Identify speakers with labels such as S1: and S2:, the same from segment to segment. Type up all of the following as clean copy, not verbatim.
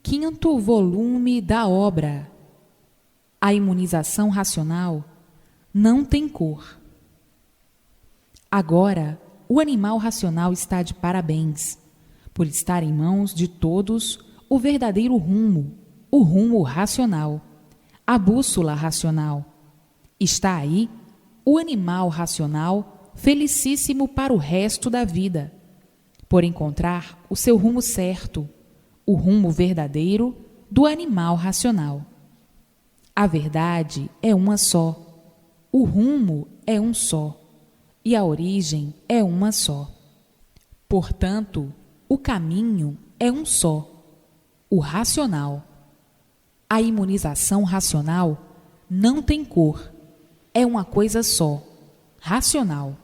S1: Quinto volume da obra. A imunização racional não tem cor. Agora, o animal racional está de parabéns, por estar em mãos de todos o verdadeiro rumo, o rumo racional, a bússola racional. Está aí o animal racional felicíssimo para o resto da vida, por encontrar o seu rumo certo, o rumo verdadeiro do animal racional. A verdade é uma só, o rumo é um só, e a origem é uma só. Portanto, o caminho é um só, o racional. A imunização racional não tem cor, é uma coisa só, racional.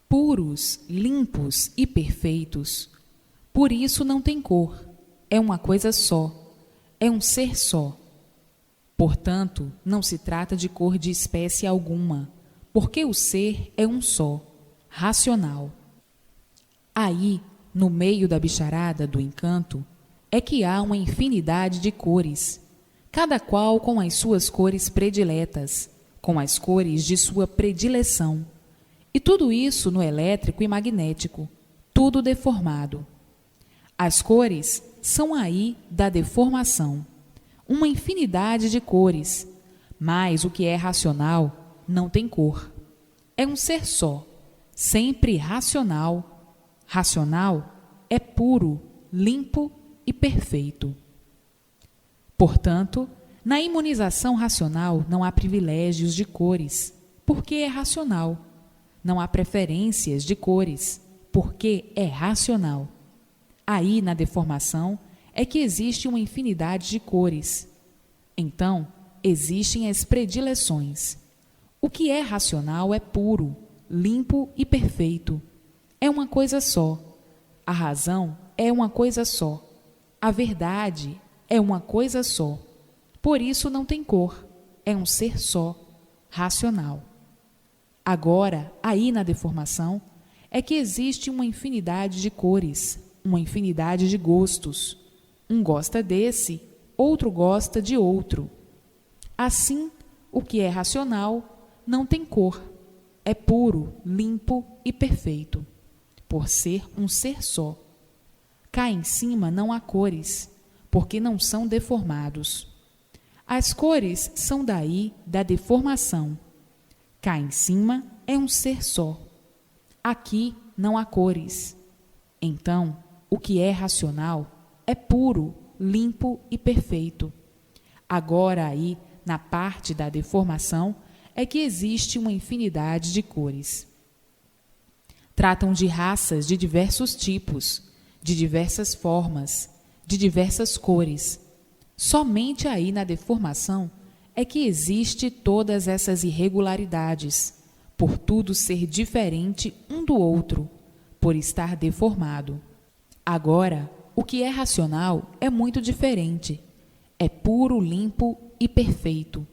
S1: Puros, limpos e perfeitos, por isso não tem cor, é uma coisa só, é um ser só. Portanto, não se trata de cor de espécie alguma, porque o ser é um só, racional. Aí, no meio da bicharada do encanto, é que há uma infinidade de cores, cada qual com as suas cores prediletas, com as cores de sua predileção. E tudo isso no elétrico e magnético, tudo deformado. As cores são aí da deformação, uma infinidade de cores, mas o que é racional não tem cor. É um ser só, sempre racional. Racional é puro, limpo e perfeito. Portanto, na imunização racional não há privilégios de cores, porque é racional. Não há preferências de cores, porque é racional. Aí, na deformação, é que existe uma infinidade de cores. Então, existem as predileções. O que é racional é puro, limpo e perfeito. É uma coisa só. A razão é uma coisa só. A verdade é uma coisa só. Por isso não tem cor. É um ser só, racional. Agora, aí na deformação, é que existe uma infinidade de cores, uma infinidade de gostos. Um gosta desse, outro gosta de outro. Assim, o que é racional não tem cor, é puro, limpo e perfeito, por ser um ser só. Cá em cima não há cores, porque não são deformados. As cores são daí da deformação. Cá em cima é um ser só. Aqui não há cores. Então, o que é racional é puro, limpo e perfeito. Agora aí, na parte da deformação, é que existe uma infinidade de cores. Tratam de raças de diversos tipos, de diversas formas, de diversas cores. Somente aí na deformação é que existe todas essas irregularidades, por tudo ser diferente um do outro, por estar deformado. Agora, o que é racional é muito diferente, é puro, limpo e perfeito.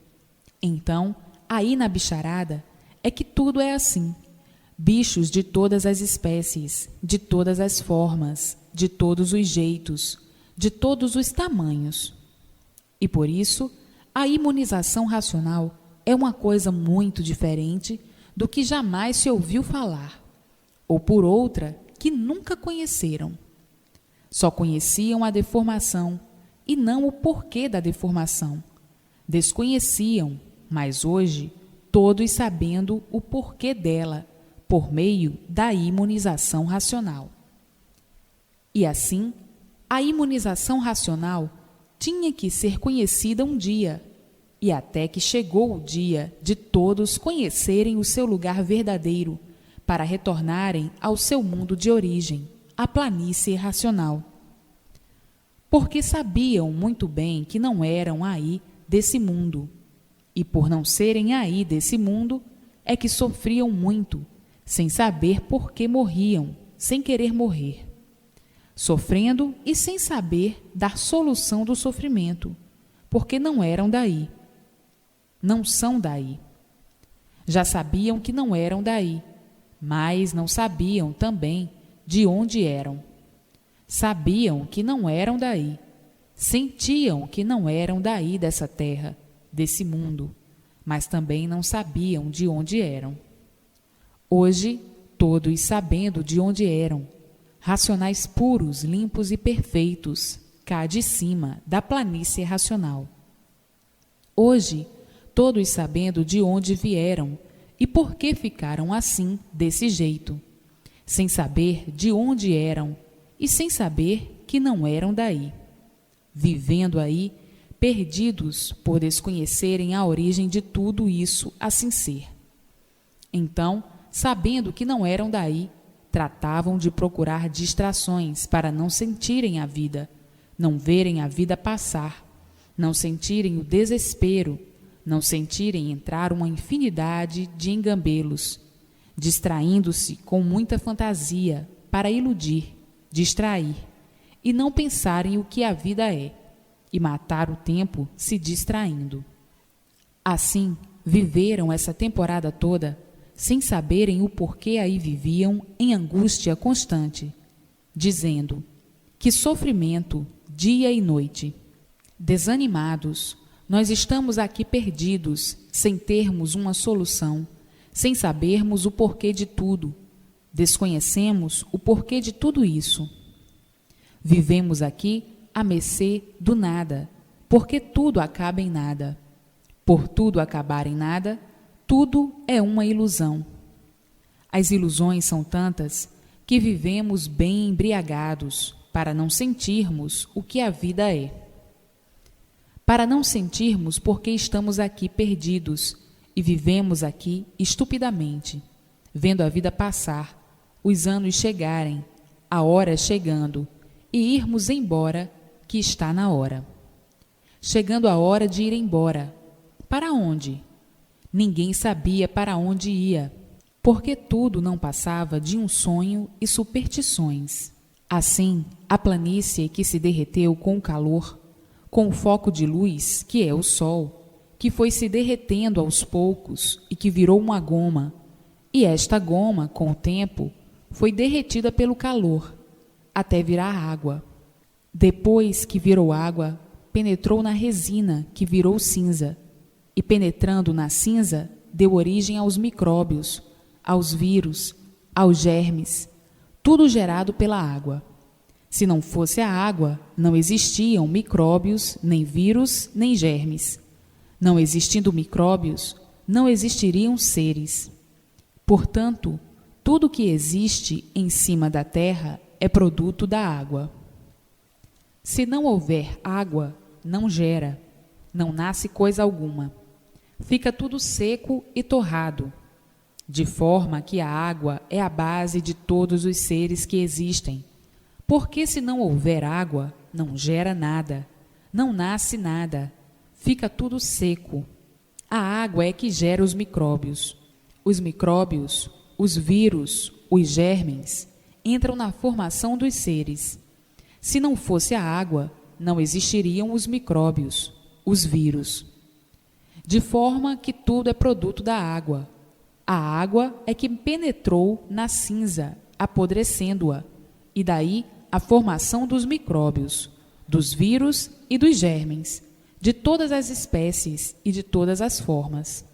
S1: Então, aí na bicharada é que tudo é assim, bichos de todas as espécies, de todas as formas, de todos os jeitos, de todos os tamanhos. E por isso, a imunização racional é uma coisa muito diferente do que jamais se ouviu falar, ou por outra que nunca conheceram. Só conheciam a deformação e não o porquê da deformação. Desconheciam, mas hoje todos sabendo o porquê dela, por meio da imunização racional. E assim, a imunização racional tinha que ser conhecida um dia, e até que chegou o dia de todos conhecerem o seu lugar verdadeiro, para retornarem ao seu mundo de origem, a planície racional. Porque sabiam muito bem que não eram aí desse mundo, e por não serem aí desse mundo, é que sofriam muito, sem saber por que morriam, sem querer morrer. Sofrendo e sem saber dar solução do sofrimento, porque não eram daí. Não são daí. Já sabiam que não eram daí, mas não sabiam também de onde eram. Sabiam que não eram daí, Sentiam que não eram daí dessa terra, desse mundo, mas também não sabiam de onde eram. Hoje, todos sabendo de onde eram, racionais puros, limpos e perfeitos, cá de cima da planície racional. Hoje, todos sabendo de onde vieram e por que ficaram assim, desse jeito, sem saber de onde eram e sem saber que não eram daí, vivendo aí, perdidos por desconhecerem a origem de tudo isso assim ser. Então, sabendo que não eram daí, tratavam de procurar distrações para não sentirem a vida, não verem a vida passar, não sentirem o desespero, não sentirem entrar uma infinidade de engambelos, distraindo-se com muita fantasia para iludir, distrair, e não pensarem o que a vida é, e matar o tempo se distraindo. Assim, viveram essa temporada toda, sem saberem o porquê aí viviam em angústia constante, dizendo: que sofrimento, dia e noite. Desanimados, nós estamos aqui perdidos, sem termos uma solução, sem sabermos o porquê de tudo. Desconhecemos o porquê de tudo isso. Vivemos aqui à mercê do nada, porque tudo acaba em nada. Por tudo acabar em nada, tudo é uma ilusão. As ilusões são tantas que vivemos bem embriagados para não sentirmos o que a vida é. Para não sentirmos porque estamos aqui perdidos e vivemos aqui estupidamente, vendo a vida passar, os anos chegarem, a hora chegando, e irmos embora, que está na hora. Chegando a hora de ir embora. Para onde? Ninguém sabia para onde ia, porque tudo não passava de um sonho e superstições. Assim, a planície que se derreteu com o calor, com o foco de luz, que é o sol, que foi se derretendo aos poucos e que virou uma goma, e esta goma, com o tempo, foi derretida pelo calor, até virar água. Depois que virou água, penetrou na resina, que virou cinza, e penetrando na cinza, deu origem aos micróbios, aos vírus, aos germes, tudo gerado pela água. Se não fosse a água, não existiam micróbios, nem vírus, nem germes. Não existindo micróbios, não existiriam seres. Portanto, tudo que existe em cima da terra é produto da água. Se não houver água, não gera, não nasce coisa alguma. Fica tudo seco e torrado, de forma que a água é a base de todos os seres que existem. Porque se não houver água, não gera nada, não nasce nada, fica tudo seco. A água é que gera os micróbios. Os micróbios, os vírus, os germes, entram na formação dos seres. Se não fosse a água, não existiriam os micróbios, os vírus. De forma que tudo é produto da água. A água é que penetrou na cinza, apodrecendo-a, e daí a formação dos micróbios, dos vírus e dos germes, de todas as espécies e de todas as formas.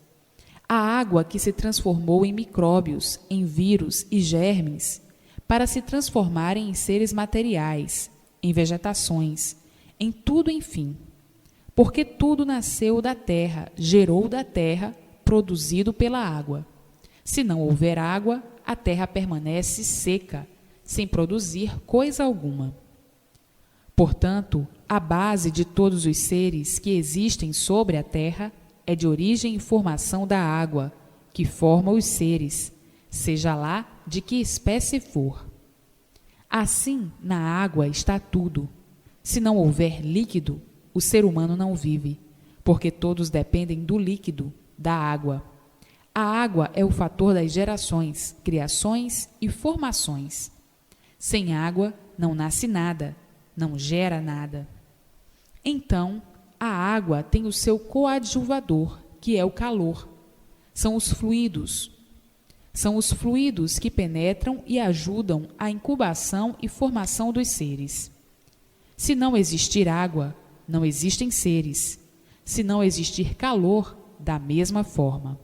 S1: A água que se transformou em micróbios, em vírus e germes, para se transformarem em seres materiais, em vegetações, em tudo, enfim. Porque tudo nasceu da terra, gerou da terra, produzido pela água. Se não houver água, a terra permanece seca, sem produzir coisa alguma. Portanto, a base de todos os seres que existem sobre a terra é de origem e formação da água, que forma os seres, seja lá de que espécie for. Assim, na água está tudo. Se não houver líquido, o ser humano não vive, porque todos dependem do líquido, da água. A água é o fator das gerações, criações e formações. Sem água não nasce nada, não gera nada. Então, a água tem o seu coadjuvador, que é o calor. São os fluidos. São os fluidos que penetram e ajudam a incubação e formação dos seres. Se não existir água, não existem seres. Se não existir calor, da mesma forma.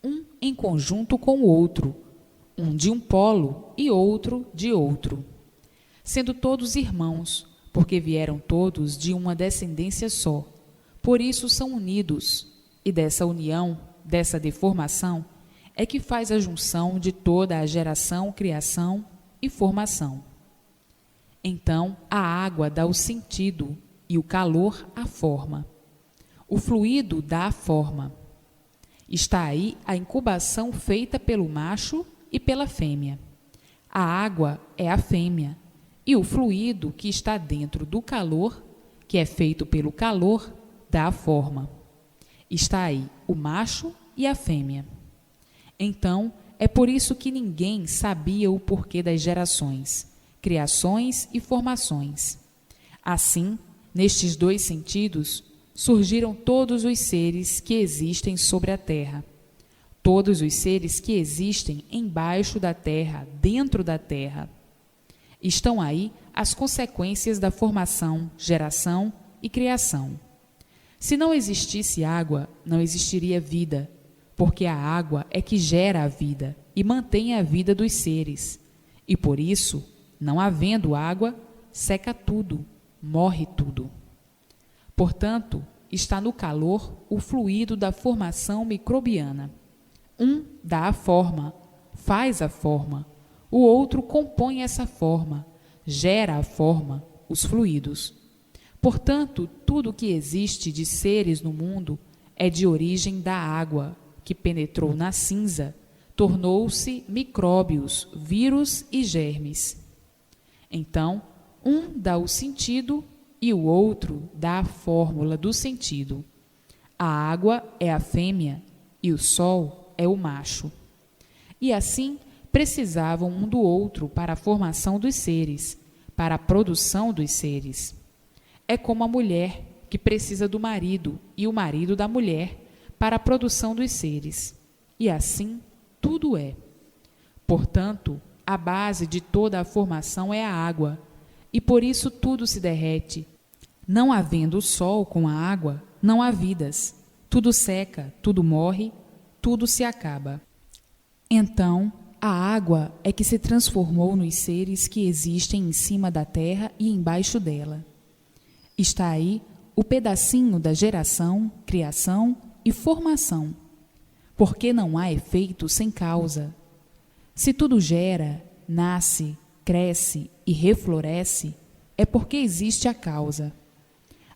S1: Um em conjunto com o outro, um de um polo e outro de outro. Sendo todos irmãos, porque vieram todos de uma descendência só. Por isso são unidos, e dessa união, dessa deformação, é que faz a junção de toda a geração, criação e formação. Então, a água dá o sentido e o calor a forma. O fluido dá a forma. Está aí a incubação feita pelo macho e pela fêmea. A água é a fêmea, e o fluido que está dentro do calor, que é feito pelo calor, dá a forma. Está aí o macho e a fêmea. Então, é por isso que ninguém sabia o porquê das gerações, criações e formações. Assim, nestes dois sentidos, surgiram todos os seres que existem sobre a terra, todos os seres que existem embaixo da terra, dentro da terra. Estão aí as consequências da formação, geração e criação. Se não existisse água, não existiria vida, porque a água é que gera a vida e mantém a vida dos seres. E por isso, não havendo água, seca tudo, morre tudo. Portanto, está no calor o fluido da formação microbiana. Um dá a forma, faz a forma, o outro compõe essa forma, gera a forma, os fluidos. Portanto, tudo que existe de seres no mundo é de origem da água, que penetrou na cinza, tornou-se micróbios, vírus e germes. Então, um dá o sentido e o outro dá a fórmula do sentido. A água é a fêmea e o sol é o macho. E assim precisavam um do outro para a formação dos seres, para a produção dos seres. É como a mulher que precisa do marido e o marido da mulher para a produção dos seres. E assim tudo é. Portanto, a base de toda a formação é a água, e por isso tudo se derrete. Não havendo o sol com a água, não há vidas. Tudo seca, tudo morre, tudo se acaba. Então, a água é que se transformou nos seres que existem em cima da terra e embaixo dela. Está aí o pedacinho da geração, criação e formação, porque não há efeito sem causa. Se tudo gera, nasce, cresce e refloresce, é porque existe a causa.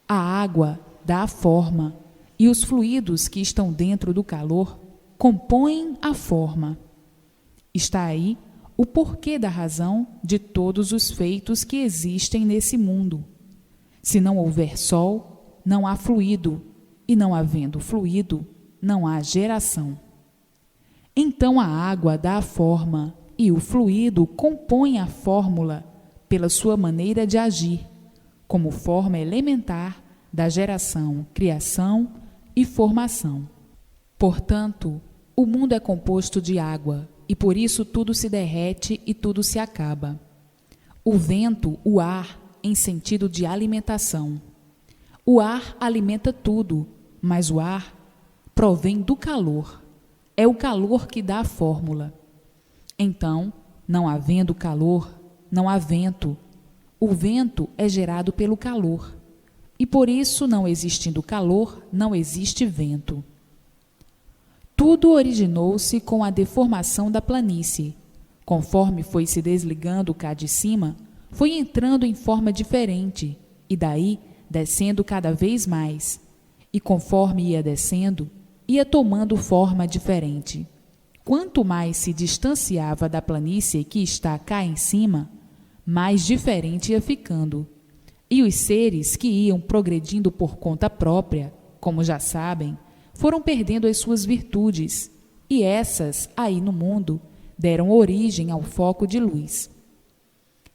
S1: A água dá a forma, e os fluidos que estão dentro do calor compõem a forma. Está aí o porquê da razão de todos os feitos que existem nesse mundo. Se não houver sol, não há fluido, e não havendo fluido, não há geração. Então a água dá a forma, e o fluido compõe a fórmula pela sua maneira de agir, como forma elementar da geração, criação e formação. Portanto, o mundo é composto de água, e por isso tudo se derrete e tudo se acaba. O vento, o ar, em sentido de alimentação. O ar alimenta tudo, mas o ar provém do calor. É o calor que dá a fórmula. Então, não havendo calor, não há vento. O vento é gerado pelo calor. E por isso, não existindo calor, não existe vento. Tudo originou-se com a deformação da planície. Conforme foi se desligando cá de cima, foi entrando em forma diferente, e daí descendo cada vez mais. E conforme ia descendo, ia tomando forma diferente. Quanto mais se distanciava da planície que está cá em cima, mais diferente ia ficando. E os seres que iam progredindo por conta própria, como já sabem, foram perdendo as suas virtudes, e essas, aí no mundo, deram origem ao foco de luz.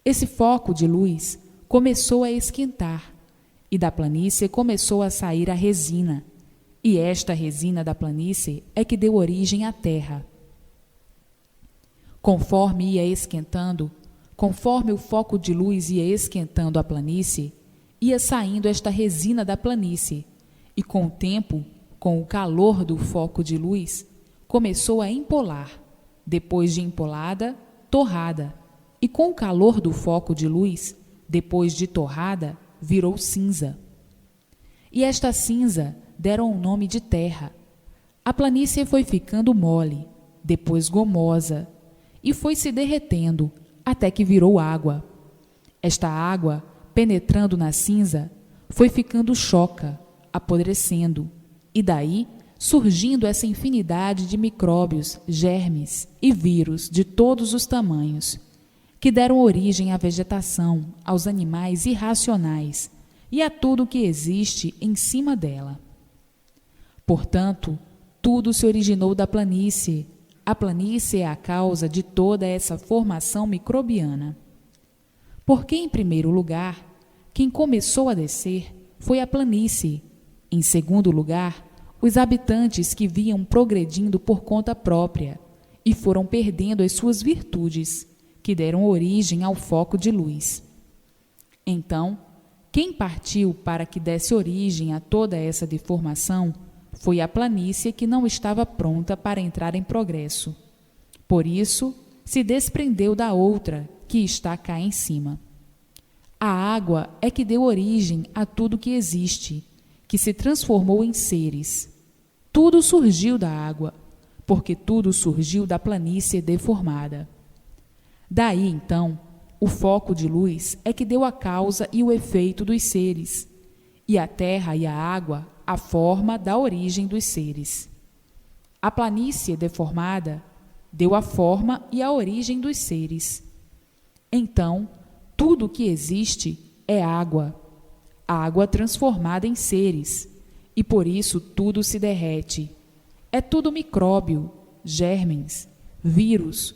S1: Esse foco de luz começou a esquentar, e da planície começou a sair a resina, e esta resina da planície é que deu origem à terra. Conforme ia esquentando, Conforme o foco de luz ia esquentando a planície, ia saindo esta resina da planície, e com o tempo, com o calor do foco de luz, começou a empolar, depois de empolada, torrada, e com o calor do foco de luz, depois de torrada, virou cinza. E esta cinza deram o nome de terra. A planície foi ficando mole, depois gomosa, e foi se derretendo, até que virou água. Esta água, penetrando na cinza, foi ficando choca, apodrecendo, e daí surgindo essa infinidade de micróbios, germes e vírus de todos os tamanhos, que deram origem à vegetação, aos animais irracionais e a tudo que existe em cima dela. Portanto, tudo se originou da planície. A planície é a causa de toda essa formação microbiana. Porque, em primeiro lugar, quem começou a descer foi a planície. Em segundo lugar, os habitantes que vinham progredindo por conta própria e foram perdendo as suas virtudes, que deram origem ao foco de luz. Então, quem partiu para que desse origem a toda essa deformação foi a planície que não estava pronta para entrar em progresso. Por isso, se desprendeu da outra, que está cá em cima. A água é que deu origem a tudo que existe, que se transformou em seres. Tudo surgiu da água, porque tudo surgiu da planície deformada. Daí, então, o foco de luz é que deu a causa e o efeito dos seres, e a terra e a água a forma da origem dos seres. A planície deformada deu a forma e a origem dos seres. Então, tudo o que existe é água transformada em seres, e por isso tudo se derrete. É tudo micróbio, germens, vírus,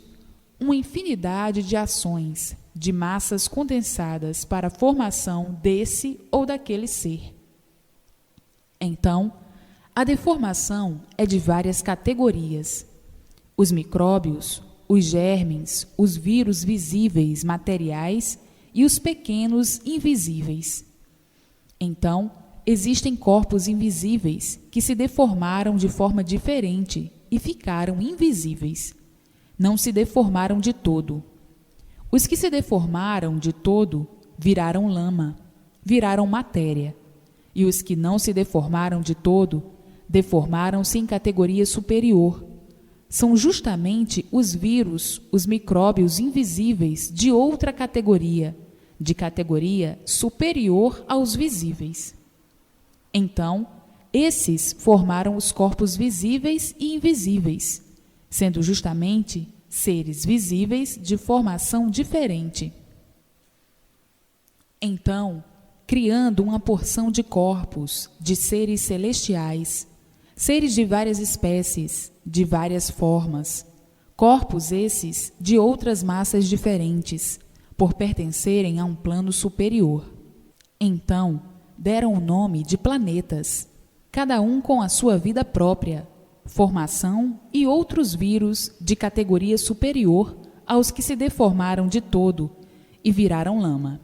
S1: uma infinidade de ações, de massas condensadas para a formação desse ou daquele ser. Então, a deformação é de várias categorias. Os micróbios, os germens, os vírus visíveis, materiais e os pequenos invisíveis. Então, existem corpos invisíveis que se deformaram de forma diferente e ficaram invisíveis. Não se deformaram de todo. Os que se deformaram de todo viraram lama, viraram matéria. E os que não se deformaram de todo, deformaram-se em categoria superior. São justamente os vírus, os micróbios invisíveis de outra categoria, de categoria superior aos visíveis. Então, esses formaram os corpos visíveis e invisíveis, sendo justamente seres visíveis de formação diferente. Então, criando uma porção de corpos, de seres celestiais, seres de várias espécies, de várias formas, corpos esses de outras massas diferentes, por pertencerem a um plano superior. Então, deram o nome de planetas, cada um com a sua vida própria, formação e outros vírus de categoria superior aos que se deformaram de todo e viraram lama.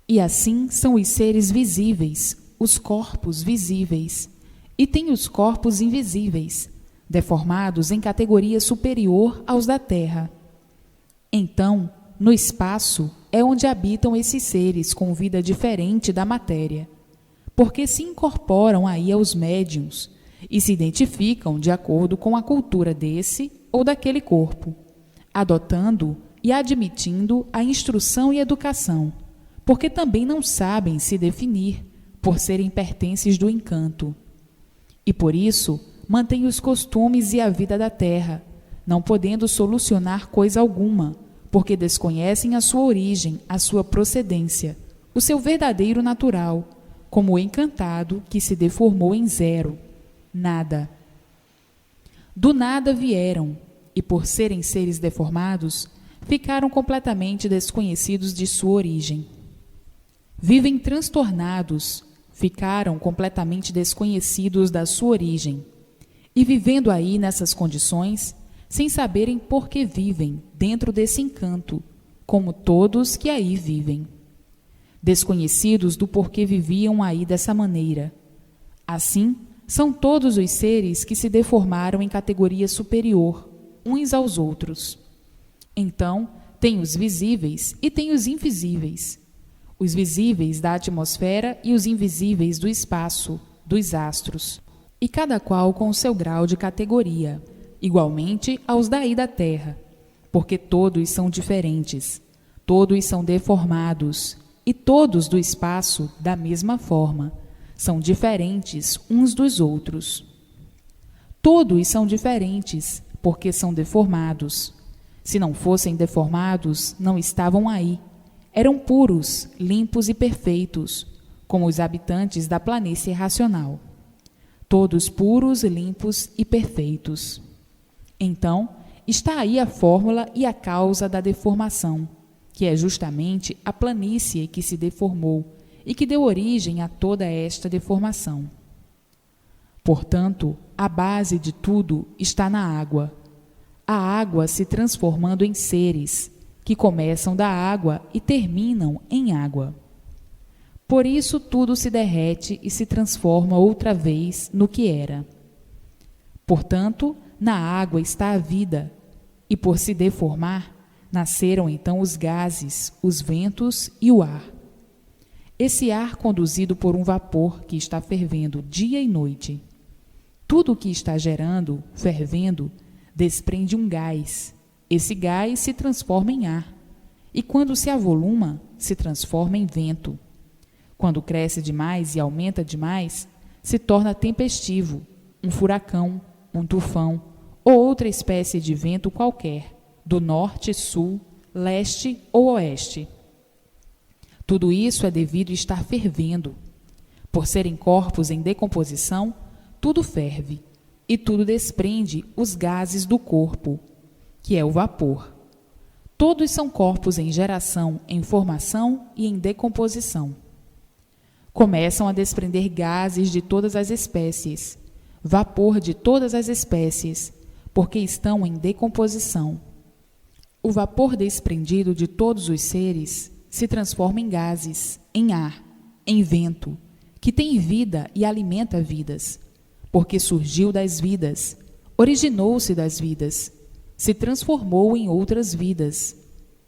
S1: E assim são os seres visíveis, os corpos visíveis, e tem os corpos invisíveis, deformados em categoria superior aos da Terra. Então, no espaço é onde habitam esses seres com vida diferente da matéria, porque se incorporam aí aos médiuns e se identificam de acordo com a cultura desse ou daquele corpo, adotando e admitindo a instrução e educação, porque também não sabem se definir, por serem pertences do encanto. E por isso mantêm os costumes e a vida da terra, não podendo solucionar coisa alguma, porque desconhecem a sua origem, a sua procedência, o seu verdadeiro natural, como o encantado que se deformou em zero, nada. Do nada vieram, e por serem seres deformados, ficaram completamente desconhecidos de sua origem. Vivem transtornados, ficaram completamente desconhecidos da sua origem, e vivendo aí nessas condições, sem saberem por que vivem dentro desse encanto, como todos que aí vivem, desconhecidos do porquê viviam aí dessa maneira. Assim, são todos os seres que se deformaram em categoria superior, uns aos outros. Então, tem os visíveis e tem os invisíveis. Os visíveis da atmosfera e os invisíveis do espaço, dos astros, e cada qual com o seu grau de categoria, igualmente aos daí da Terra, porque todos são diferentes, todos são deformados, e todos do espaço, da mesma forma, são diferentes uns dos outros. Todos são diferentes, porque são deformados. Se não fossem deformados, não estavam aí. Eram puros, limpos e perfeitos, como os habitantes da planície racional. Todos puros, limpos e perfeitos. Então, está aí a fórmula e a causa da deformação, que é justamente a planície que se deformou e que deu origem a toda esta deformação. Portanto, a base de tudo está na água. A água se transformando em seres, que começam da água e terminam em água. Por isso tudo se derrete e se transforma outra vez no que era. Portanto, na água está a vida, e por se deformar, nasceram então os gases, os ventos e o ar. Esse ar conduzido por um vapor que está fervendo dia e noite. Tudo o que está gerando, fervendo, desprende um gás. Esse gás se transforma em ar, e quando se avoluma, se transforma em vento. Quando cresce demais e aumenta demais, se torna tempestivo, um furacão, um tufão ou outra espécie de vento qualquer, do norte, sul, leste ou oeste. Tudo isso é devido a estar fervendo. Por serem corpos em decomposição, tudo ferve, e tudo desprende os gases do corpo, que é o vapor. Todos são corpos em geração, em formação e em decomposição. Começam a desprender gases de todas as espécies, vapor de todas as espécies, porque estão em decomposição. O vapor desprendido de todos os seres se transforma em gases, em ar, em vento, que tem vida e alimenta vidas, porque surgiu das vidas, originou-se das vidas, se transformou em outras vidas.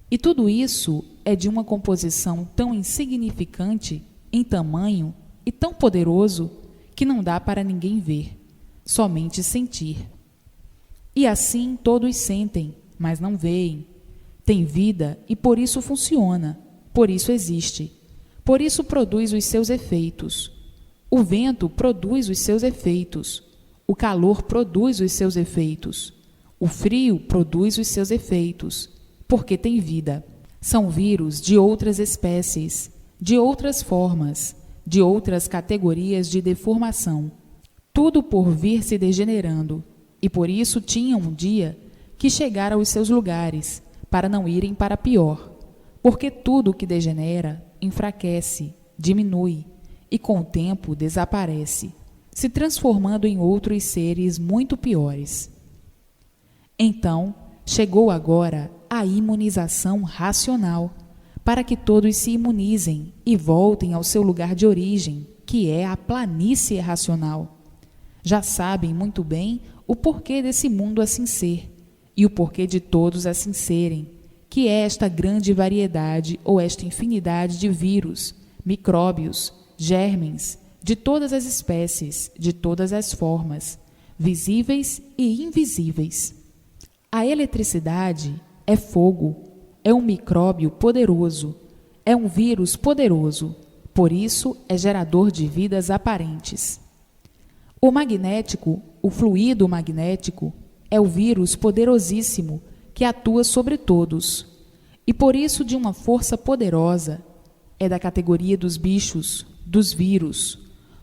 S1: E tudo isso é de uma composição tão insignificante em tamanho e tão poderoso que não dá para ninguém ver, somente sentir. E assim todos sentem, mas não veem. Tem vida e por isso funciona, por isso existe, por isso produz os seus efeitos. O vento produz os seus efeitos, o calor produz os seus efeitos, o frio produz os seus efeitos, porque tem vida. São vírus de outras espécies, de outras formas, de outras categorias de deformação, tudo por vir se degenerando, e por isso tinham um dia que chegar aos seus lugares, para não irem para pior, porque tudo que degenera enfraquece, diminui, e com o tempo desaparece, se transformando em outros seres muito piores. Então, chegou agora a imunização racional, para que todos se imunizem e voltem ao seu lugar de origem, que é a planície racional. Já sabem muito bem o porquê desse mundo assim ser, e o porquê de todos assim serem, que é esta grande variedade ou esta infinidade de vírus, micróbios, germens, de todas as espécies, de todas as formas, visíveis e invisíveis. A eletricidade é fogo, é um micróbio poderoso, é um vírus poderoso, por isso é gerador de vidas aparentes. O magnético, o fluido magnético, é o vírus poderosíssimo que atua sobre todos, e por isso de uma força poderosa, é da categoria dos bichos, dos vírus,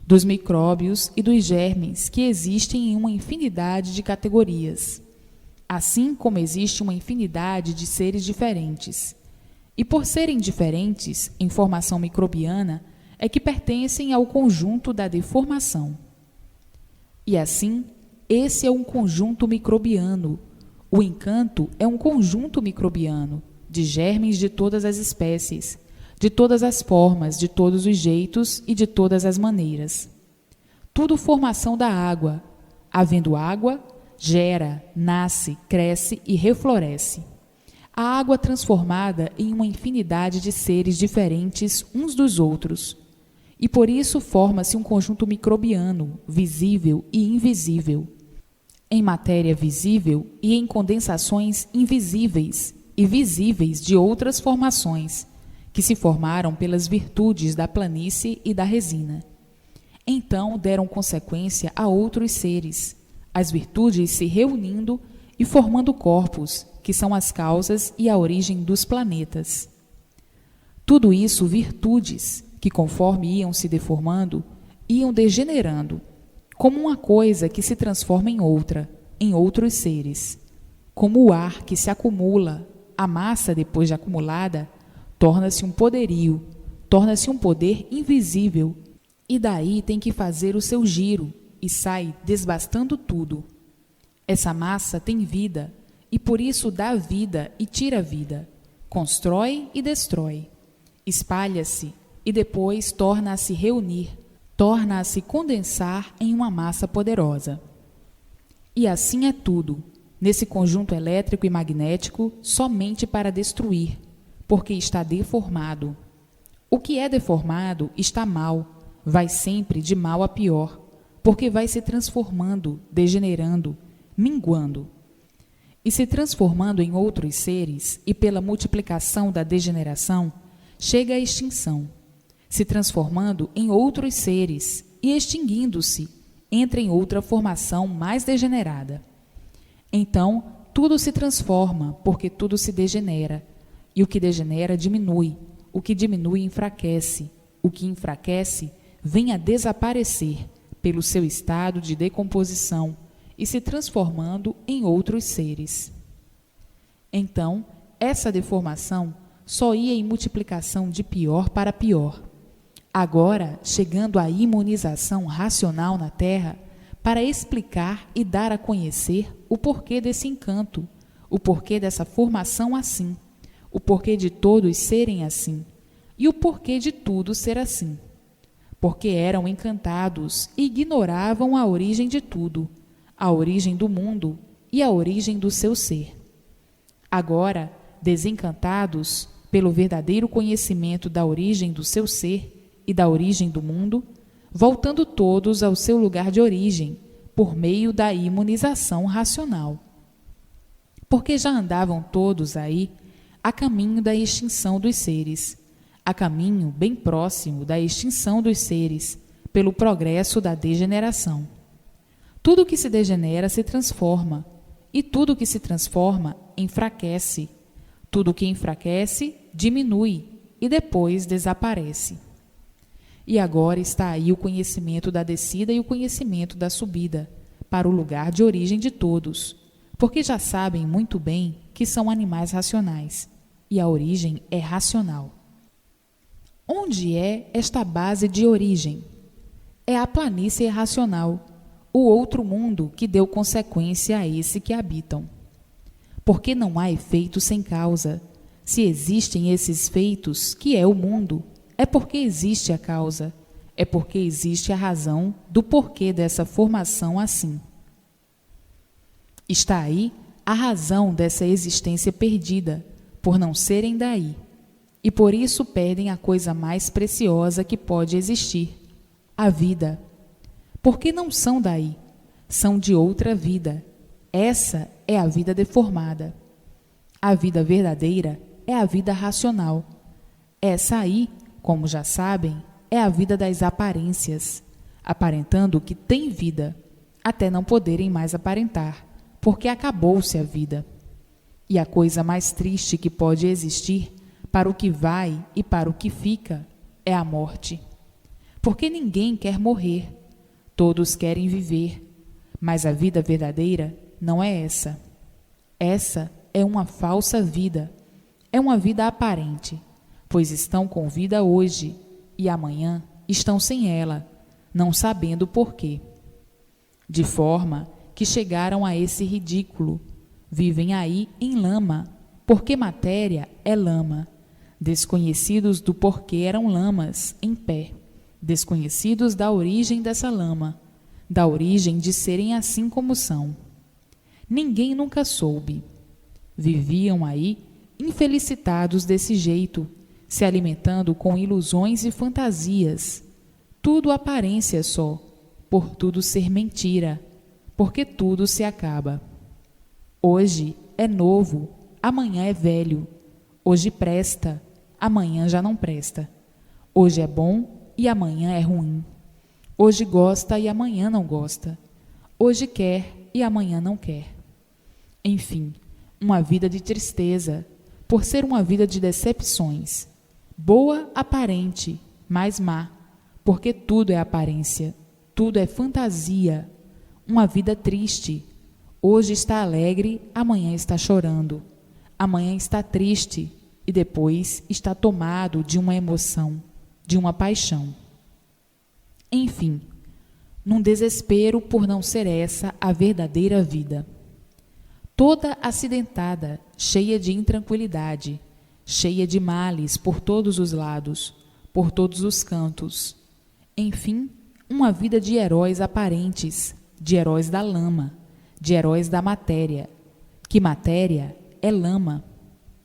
S1: dos micróbios e dos germes que existem em uma infinidade de categorias, assim como existe uma infinidade de seres diferentes. E por serem diferentes em formação microbiana, é que pertencem ao conjunto da deformação. E assim, esse é um conjunto microbiano. O encanto é um conjunto microbiano. de germes de todas as espécies, de todas as formas, de todos os jeitos e de todas as maneiras. Tudo formação da água. Havendo água, gera, nasce, cresce e refloresce. A água transformada em uma infinidade de seres diferentes uns dos outros. E por isso forma-se um conjunto microbiano, visível e invisível. Em matéria visível e em condensações invisíveis e visíveis de outras formações, que se formaram pelas virtudes da planície e da resina. Então deram consequência a outros seres, as virtudes se reunindo e formando corpos, que são as causas e a origem dos planetas. Tudo isso virtudes, que conforme iam se deformando, iam degenerando, como uma coisa que se transforma em outra, em outros seres. Como o ar que se acumula, a massa depois de acumulada, torna-se um poderio, torna-se um poder invisível, e daí tem que fazer o seu giro, e sai desbastando tudo. Essa massa tem vida, e por isso dá vida e tira vida, constrói e destrói, espalha-se, e depois torna a se reunir, torna a se condensar em uma massa poderosa. E assim é tudo, nesse conjunto elétrico e magnético, somente para destruir, porque está deformado. O que é deformado está mal, vai sempre de mal a pior, porque vai se transformando, degenerando, minguando. E se transformando em outros seres, e pela multiplicação da degeneração, chega à extinção. Se transformando em outros seres e extinguindo-se, entra em outra formação mais degenerada. Então, tudo se transforma, porque tudo se degenera, e o que degenera diminui, o que diminui enfraquece, o que enfraquece vem a desaparecer pelo seu estado de decomposição e se transformando em outros seres. Então, essa deformação só ia em multiplicação de pior para pior. Agora, chegando à imunização racional na Terra, para explicar e dar a conhecer o porquê desse encanto, o porquê dessa formação assim, o porquê de todos serem assim, e o porquê de tudo ser assim. Porque eram encantados e ignoravam a origem de tudo, a origem do mundo e a origem do seu ser. Agora, desencantados pelo verdadeiro conhecimento da origem do seu ser e da origem do mundo, voltando todos ao seu lugar de origem, por meio da imunização racional. Porque já andavam todos aí a caminho da extinção dos seres, a caminho bem próximo da extinção dos seres, pelo progresso da degeneração. Tudo que se degenera se transforma, e tudo que se transforma enfraquece. Tudo que enfraquece diminui e depois desaparece. E agora está aí o conhecimento da descida e o conhecimento da subida, para o lugar de origem de todos, porque já sabem muito bem que são animais racionais, e a origem é racional. Onde é esta base de origem? É a planície racional, o outro mundo que deu consequência a esse que habitam. Porque não há efeito sem causa. Se existem esses feitos, que é o mundo, é porque existe a causa, é porque existe a razão do porquê dessa formação assim. Está aí a razão dessa existência perdida, por não serem daí, e por isso perdem a coisa mais preciosa que pode existir, a vida. Porque não são daí, são de outra vida. Essa é a vida deformada. A vida verdadeira é a vida racional. Essa aí, como já sabem, é a vida das aparências, aparentando que tem vida, até não poderem mais aparentar, porque acabou-se a vida. E a coisa mais triste que pode existir, para o que vai e para o que fica, é a morte. Porque ninguém quer morrer, todos querem viver, mas a vida verdadeira não é essa. Essa é uma falsa vida, é uma vida aparente, pois estão com vida hoje e amanhã estão sem ela, não sabendo por quê. De forma que chegaram a esse ridículo, vivem aí em lama, porque matéria é lama, desconhecidos do porquê eram lamas em pé, desconhecidos da origem dessa lama, da origem de serem assim como são. Ninguém nunca soube. Viviam aí infelicitados desse jeito, se alimentando com ilusões e fantasias, tudo aparência só, por tudo ser mentira, porque tudo se acaba. Hoje é novo, amanhã é velho. Hoje presta, amanhã já não presta. Hoje é bom e amanhã é ruim. Hoje gosta e amanhã não gosta. Hoje quer e amanhã não quer. Enfim, uma vida de tristeza, por ser uma vida de decepções. Boa aparente, mas má, porque tudo é aparência, tudo é fantasia. Uma vida triste. Hoje está alegre, amanhã está chorando. Amanhã está triste e depois está tomado de uma emoção, de uma paixão. Enfim, num desespero por não ser essa a verdadeira vida. Toda acidentada, cheia de intranquilidade, cheia de males por todos os lados, por todos os cantos. Enfim, uma vida de heróis aparentes, de heróis da lama, de heróis da matéria. Que matéria é lama.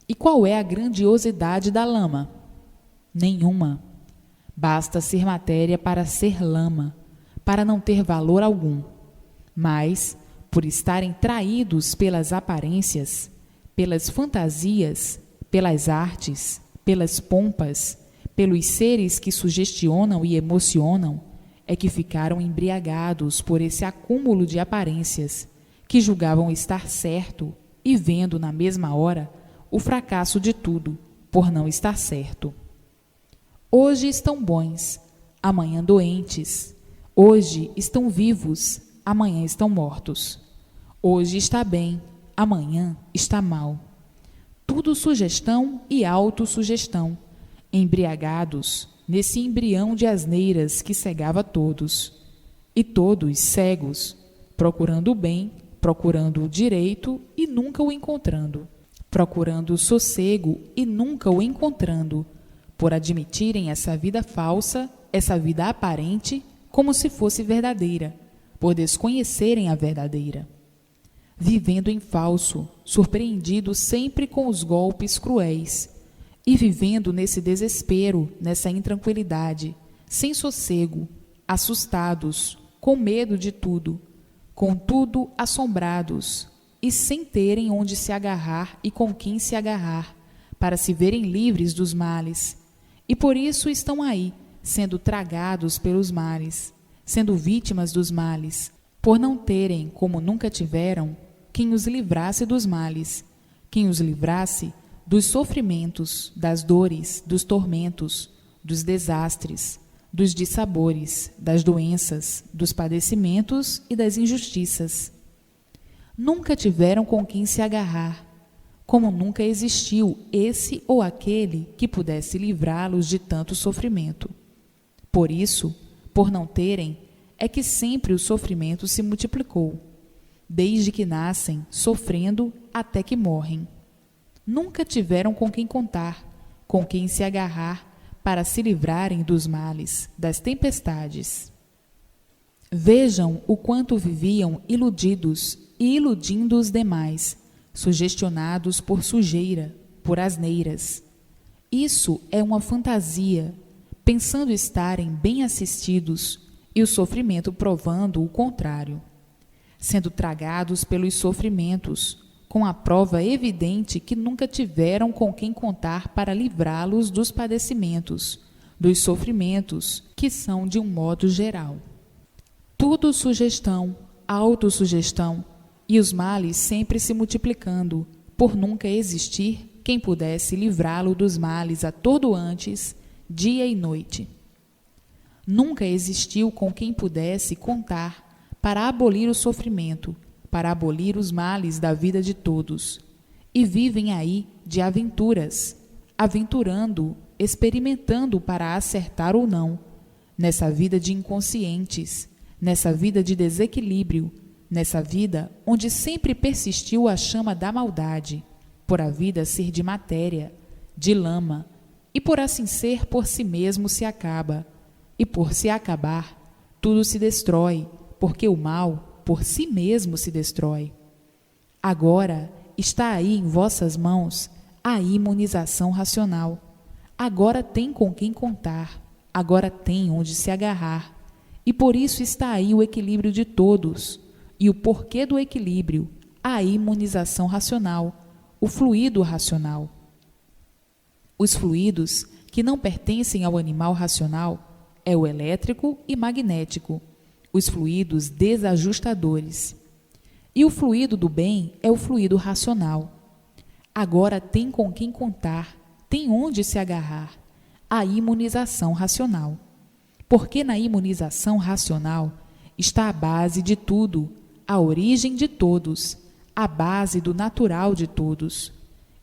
S1: E qual é a grandiosidade da lama? Nenhuma. Basta ser matéria para ser lama, para não ter valor algum. Mas, por estarem traídos pelas aparências, pelas fantasias, pelas artes, pelas pompas, pelos seres que sugestionam e emocionam, é que ficaram embriagados por esse acúmulo de aparências, que julgavam estar certo e vendo na mesma hora o fracasso de tudo, por não estar certo. Hoje estão bons, amanhã doentes. Hoje estão vivos, amanhã estão mortos. Hoje está bem, amanhã está mal. Tudo sugestão e autossugestão, embriagados nesse embrião de asneiras que cegava todos. E todos cegos, procurando o bem, procurando o direito e nunca o encontrando, procurando o sossego e nunca o encontrando, por admitirem essa vida falsa, essa vida aparente, como se fosse verdadeira, por desconhecerem a verdadeira. Vivendo em falso, surpreendido sempre com os golpes cruéis, e vivendo nesse desespero, nessa intranquilidade, sem sossego, assustados, com medo de tudo, contudo assombrados, e sem terem onde se agarrar e com quem se agarrar, para se verem livres dos males. E por isso estão aí, sendo tragados pelos males, sendo vítimas dos males, por não terem, como nunca tiveram, quem os livrasse dos males, quem os livrasse dos sofrimentos, das dores, dos tormentos, dos desastres, dos dissabores, das doenças, dos padecimentos e das injustiças. Nunca tiveram com quem se agarrar, como nunca existiu esse ou aquele que pudesse livrá-los de tanto sofrimento. Por isso, por não terem, é que sempre o sofrimento se multiplicou, desde que nascem, sofrendo até que morrem. Nunca tiveram com quem contar, com quem se agarrar, para se livrarem dos males, das tempestades. Vejam o quanto viviam iludidos e iludindo os demais, sugestionados por sujeira, por asneiras. Isso é uma fantasia, pensando estarem bem assistidos e o sofrimento provando o contrário, sendo tragados pelos sofrimentos, com a prova evidente que nunca tiveram com quem contar para livrá-los dos padecimentos, dos sofrimentos, que são de um modo geral. Tudo sugestão, autossugestão, e os males sempre se multiplicando, por nunca existir quem pudesse livrá-lo dos males atordoantes, dia e noite. Nunca existiu com quem pudesse contar para abolir o sofrimento, para abolir os males da vida de todos, e vivem aí de aventuras, aventurando, experimentando para acertar ou não, nessa vida de inconscientes, nessa vida de desequilíbrio, nessa vida onde sempre persistiu a chama da maldade, por a vida ser de matéria, de lama, e por assim ser, por si mesmo se acaba, e por se acabar, tudo se destrói, porque o mal, por si mesmo se destrói. Agora está aí em vossas mãos a imunização racional. Agora tem com quem contar, agora tem onde se agarrar, e por isso está aí o equilíbrio de todos, e o porquê do equilíbrio, a imunização racional, o fluido racional. Os fluidos que não pertencem ao animal racional é o elétrico e magnético, os fluidos desajustadores. E o fluido do bem é o fluido racional. Agora tem com quem contar, tem onde se agarrar, a imunização racional. Porque na imunização racional está a base de tudo, a origem de todos, a base do natural de todos.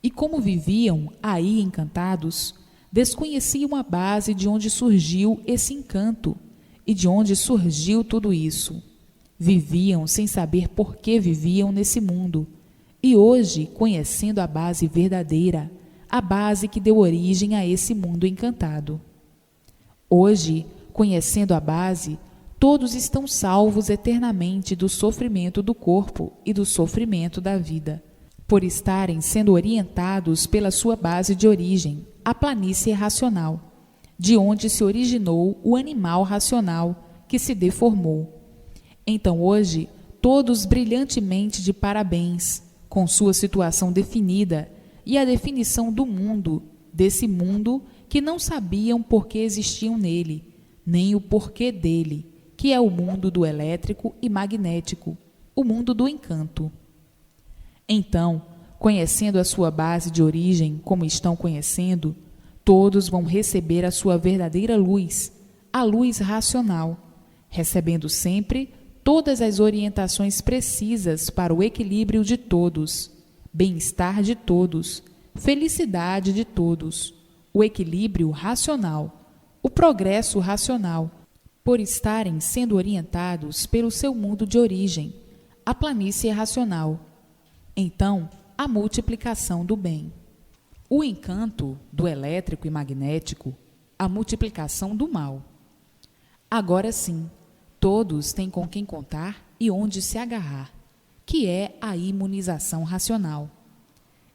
S1: E como viviam aí encantados, desconheciam a base de onde surgiu esse encanto e de onde surgiu tudo isso. Viviam sem saber por que viviam nesse mundo. E hoje, conhecendo a base verdadeira, a base que deu origem a esse mundo encantado. Hoje, conhecendo a base, todos estão salvos eternamente do sofrimento do corpo e do sofrimento da vida, por estarem sendo orientados pela sua base de origem, a planície racional, de onde se originou o animal racional que se deformou. Então hoje, todos brilhantemente de parabéns, com sua situação definida e a definição do mundo, desse mundo que não sabiam por que existiam nele, nem o porquê dele, que é o mundo do elétrico e magnético, o mundo do encanto. Então, conhecendo a sua base de origem como estão conhecendo, todos vão receber a sua verdadeira luz, a luz racional, recebendo sempre todas as orientações precisas para o equilíbrio de todos, bem-estar de todos, felicidade de todos, o equilíbrio racional, o progresso racional, por estarem sendo orientados pelo seu mundo de origem, a planície racional. Então, a multiplicação do bem. O encanto do elétrico e magnético, a multiplicação do mal. Agora sim, todos têm com quem contar e onde se agarrar, que é a imunização racional.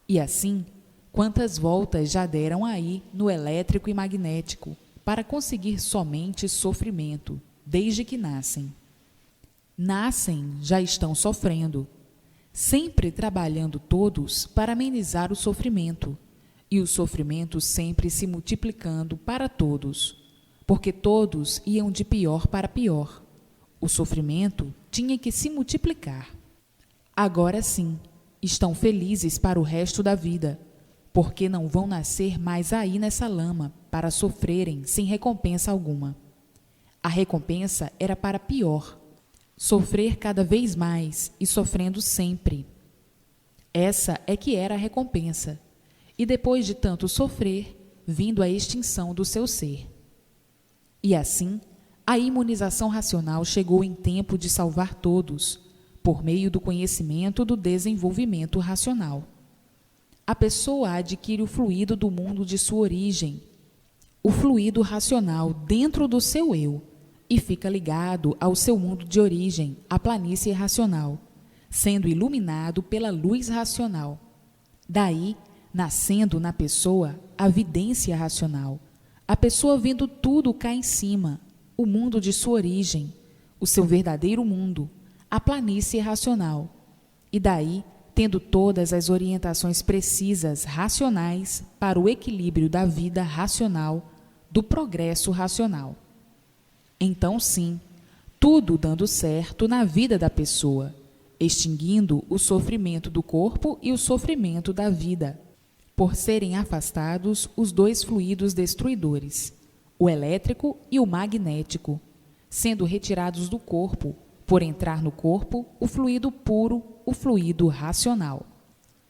S1: E assim, quantas voltas já deram aí no elétrico e magnético para conseguir somente sofrimento, desde que nascem. Nascem, já estão sofrendo, sempre trabalhando todos para amenizar o sofrimento, e o sofrimento sempre se multiplicando para todos, porque todos iam de pior para pior. O sofrimento tinha que se multiplicar. Agora sim, estão felizes para o resto da vida, porque não vão nascer mais aí nessa lama para sofrerem sem recompensa alguma. A recompensa era para pior, sofrer cada vez mais e sofrendo sempre. Essa é que era a recompensa, e depois de tanto sofrer, vindo a extinção do seu ser. E assim, a imunização racional chegou em tempo de salvar todos, por meio do conhecimento do desenvolvimento racional. A pessoa adquire o fluido do mundo de sua origem, o fluido racional dentro do seu eu, e fica ligado ao seu mundo de origem, a planície racional, sendo iluminado pela luz racional. Daí, nascendo na pessoa a vidência racional, a pessoa vendo tudo cá em cima, o mundo de sua origem, o seu verdadeiro mundo, a planície racional, e daí, tendo todas as orientações precisas racionais para o equilíbrio da vida racional, do progresso racional. Então, sim, tudo dando certo na vida da pessoa, extinguindo o sofrimento do corpo e o sofrimento da vida, por serem afastados os dois fluidos destruidores, o elétrico e o magnético, sendo retirados do corpo, por entrar no corpo o fluido puro, o fluido racional.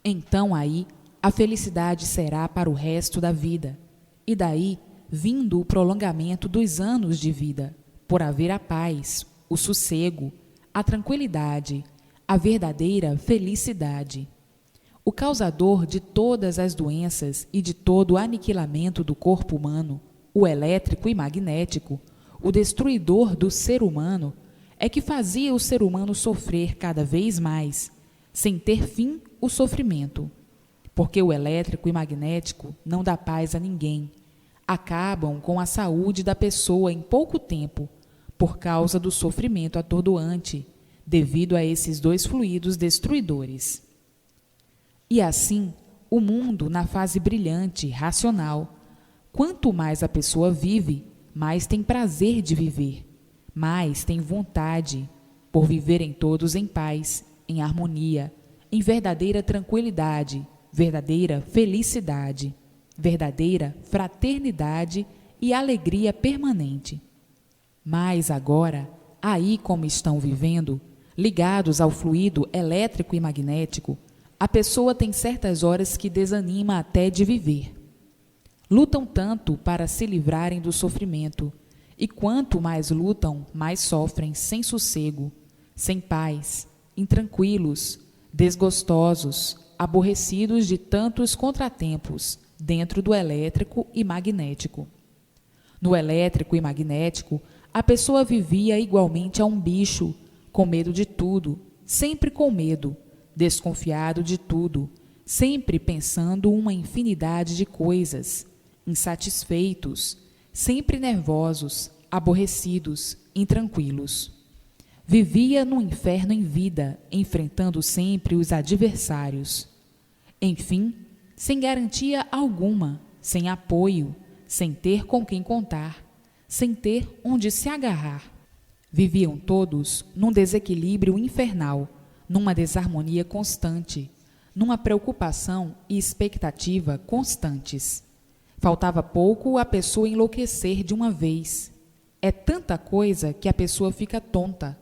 S1: Então aí a felicidade será para o resto da vida, e daí vindo o prolongamento dos anos de vida, por haver a paz, o sossego, a tranquilidade, a verdadeira felicidade. O causador de todas as doenças e de todo o aniquilamento do corpo humano, o elétrico e magnético, o destruidor do ser humano, é que fazia o ser humano sofrer cada vez mais, sem ter fim o sofrimento. Porque o elétrico e magnético não dá paz a ninguém. Acabam com a saúde da pessoa em pouco tempo, por causa do sofrimento atordoante, devido a esses dois fluidos destruidores. E assim, o mundo na fase brilhante, racional. Quanto mais a pessoa vive, mais tem prazer de viver, mais tem vontade, por viverem todos em paz, em harmonia, em verdadeira tranquilidade, verdadeira felicidade, verdadeira fraternidade e alegria permanente. Mas agora, aí como estão vivendo, ligados ao fluido elétrico e magnético, a pessoa tem certas horas que desanima até de viver. Lutam tanto para se livrarem do sofrimento, e quanto mais lutam, mais sofrem sem sossego, sem paz, intranquilos, desgostosos, aborrecidos de tantos contratempos dentro do elétrico e magnético. No elétrico e magnético, a pessoa vivia igualmente a um bicho, com medo de tudo, sempre com medo, desconfiado de tudo, sempre pensando uma infinidade de coisas, insatisfeitos, sempre nervosos, aborrecidos, intranquilos. Vivia no inferno em vida, enfrentando sempre os adversários. Enfim, sem garantia alguma, sem apoio, sem ter com quem contar, sem ter onde se agarrar. Viviam todos num desequilíbrio infernal, numa desarmonia constante, numa preocupação e expectativa constantes. Faltava pouco a pessoa enlouquecer de uma vez. É tanta coisa que a pessoa fica tonta.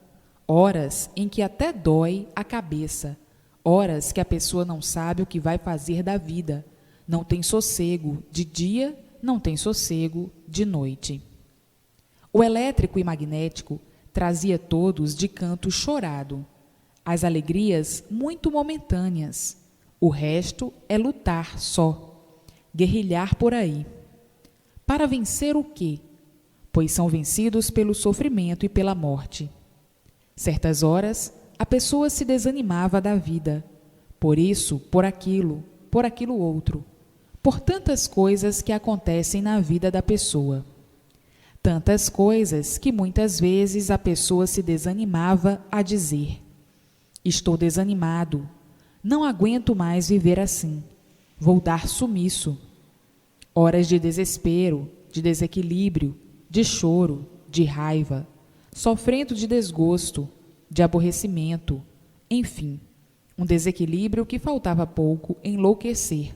S1: Horas em que até dói a cabeça. Horas que a pessoa não sabe o que vai fazer da vida. Não tem sossego de dia, não tem sossego de noite. O elétrico e magnético trazia todos de canto chorado. As alegrias muito momentâneas. O resto é lutar só, guerrilhar por aí. Para vencer o quê? Pois são vencidos pelo sofrimento e pela morte. Certas horas, a pessoa se desanimava da vida, por isso, por aquilo outro, por tantas coisas que acontecem na vida da pessoa. Tantas coisas que muitas vezes a pessoa se desanimava a dizer: estou desanimado, não aguento mais viver assim, vou dar sumiço. Horas de desespero, de desequilíbrio, de choro, de raiva, sofrendo de desgosto, de aborrecimento, enfim, um desequilíbrio que faltava pouco enlouquecer.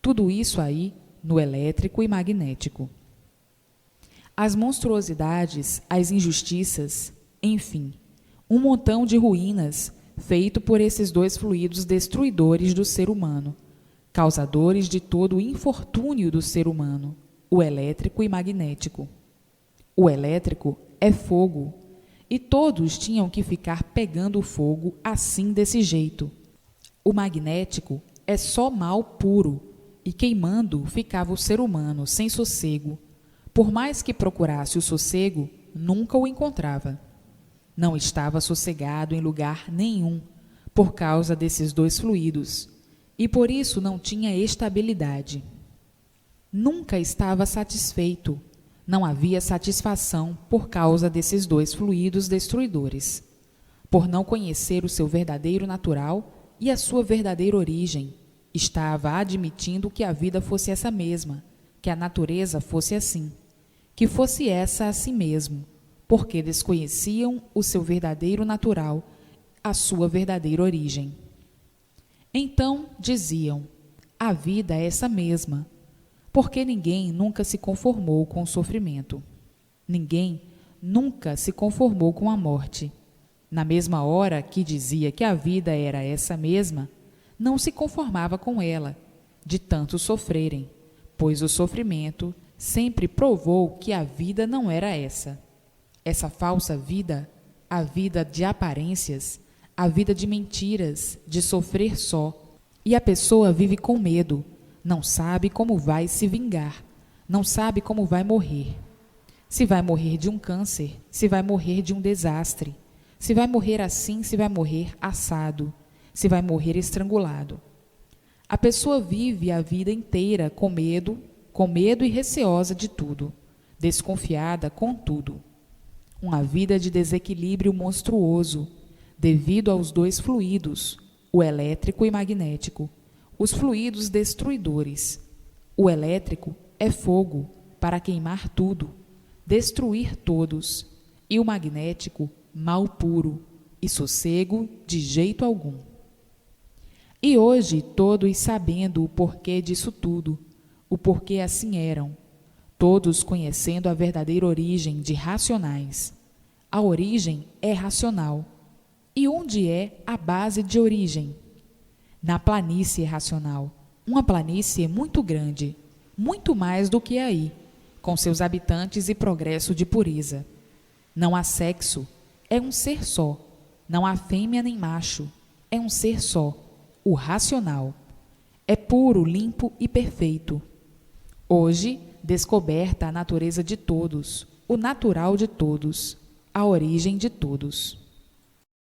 S1: Tudo isso aí no elétrico e magnético. As monstruosidades, as injustiças, enfim, um montão de ruínas feito por esses dois fluidos destruidores do ser humano, causadores de todo o infortúnio do ser humano, o elétrico e magnético. O elétrico é fogo, e todos tinham que ficar pegando fogo assim desse jeito. O magnético é só mal puro, e queimando ficava o ser humano sem sossego. Por mais que procurasse o sossego, nunca o encontrava. Não estava sossegado em lugar nenhum, por causa desses dois fluidos, e por isso não tinha estabilidade. Nunca estava satisfeito, não havia satisfação por causa desses dois fluidos destruidores, por não conhecer o seu verdadeiro natural e a sua verdadeira origem. Estava admitindo que a vida fosse essa mesma, que a natureza fosse assim, que fosse essa a si mesmo, porque desconheciam o seu verdadeiro natural, a sua verdadeira origem. Então diziam: a vida é essa mesma, porque ninguém nunca se conformou com o sofrimento. Ninguém nunca se conformou com a morte. Na mesma hora que dizia que a vida era essa mesma, não se conformava com ela, de tanto sofrerem, pois o sofrimento sempre provou que a vida não era essa. Essa falsa vida, a vida de aparências, a vida de mentiras, de sofrer só, E a pessoa vive com medo, não sabe como vai se vingar, não sabe como vai morrer. Se vai morrer de um câncer, se vai morrer de um desastre, se vai morrer assim, se vai morrer assado, se vai morrer estrangulado. A pessoa vive a vida inteira com medo e receosa de tudo, desconfiada com tudo. Uma vida de desequilíbrio monstruoso, devido aos dois fluidos, o elétrico e magnético, os fluidos destruidores. O elétrico é fogo para queimar tudo, destruir todos, e o magnético, mal puro, e sossego de jeito algum. E hoje, todos sabendo o porquê disso tudo, o porquê assim eram, todos conhecendo a verdadeira origem de racionais. A origem é racional. E onde é a base de origem? Na planície racional. Uma planície muito grande, muito mais do que aí, com seus habitantes e progresso de pureza. Não há sexo, é um ser só. Não há fêmea nem macho, é um ser só, o racional. É puro, limpo e perfeito. Hoje, descoberta a natureza de todos, o natural de todos, a origem de todos.